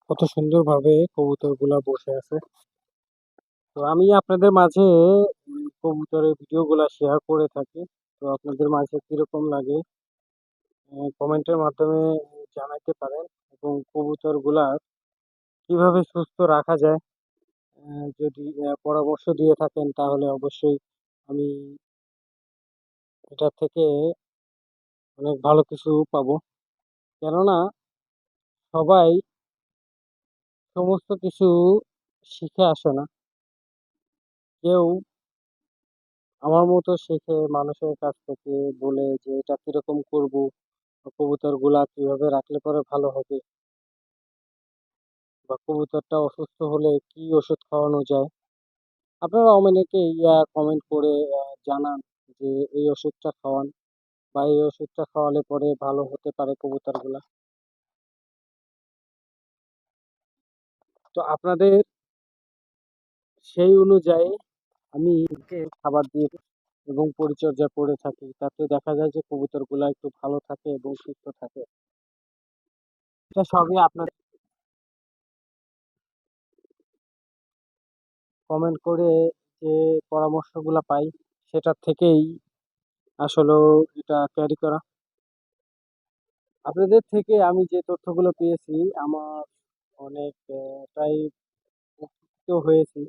কত সুন্দরভাবে কবুতরগুলা বসে আছে। তো আমি আপনাদের মাঝে কবুতরের ভিডিওগুলা শেয়ার করে থাকি। তো আপনাদের মাঝে কিরকম লাগে কমেন্টের মাধ্যমে জানাতে পারেন, এবং কবুতরগুলা কিভাবে সুস্থ রাখা যায় যদি পরামর্শ দিয়ে থাকেন তাহলে অবশ্যই আমি এটা থেকে অনেক ভালো কিছু পাবো। কেননা সবাই সমস্ত কিছু শিখে আসে না, কেউ আমার মতো শিখে মানুষের কাছ থেকে বলে যে এটা কিরকম করব, কবুতর গুলা কিভাবে রাখলে পরে ভালো হবে, বা কবুতরটা অসুস্থ হলে কি ওষুধ খাওয়ানো যায়। আপনারা অনেকে কমেন্ট করে জানান যে এই ওষুধটা খাওয়ান বা এই ওষুধটা খাওয়ালে পরে ভালো হতে পারে কবুতর গুলা। তো আপনাদের সেই অনুযায়ী আমি ওকে খাবার দিয়ে এবং পরিচর্যা করে থাকি, তাতে দেখা যায় যে কবুতর গুলা একটু ভালো থাকে এবং সুস্থ থাকে। এটা সবই আপনার কমেন্ট করে যে পরামর্শগুলা পাই সেটার থেকেই আসলে এটা ক্যারি করা। আপনাদের থেকে আমি যে তথ্যগুলো পেয়েছি আমার অনেকটাই উপকৃত হয়েছি।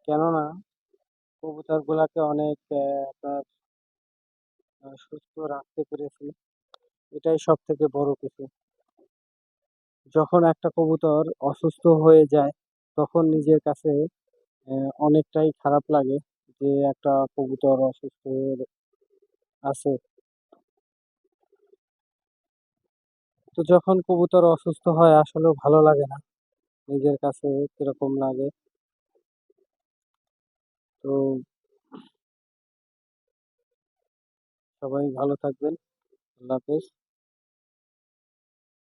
কেননা কবুতর গুলাকে অনেক আপনার সুস্থ রাখতে পেরেছি, এটাই সব থেকে বড় কিছু। যখন একটা কবুতর অসুস্থ হয়ে যায় তখন নিজের কাছে অনেকটাই খারাপ লাগে যে একটা কবুতর অসুস্থ হয়ে আছে। তো যখন কবুতর অসুস্থ হয় আসলেও ভালো লাগে না, নিজের কাছে কিরকম লাগে। তো সবাই ভালো থাকবেন। আল্লাহ হাফেজ।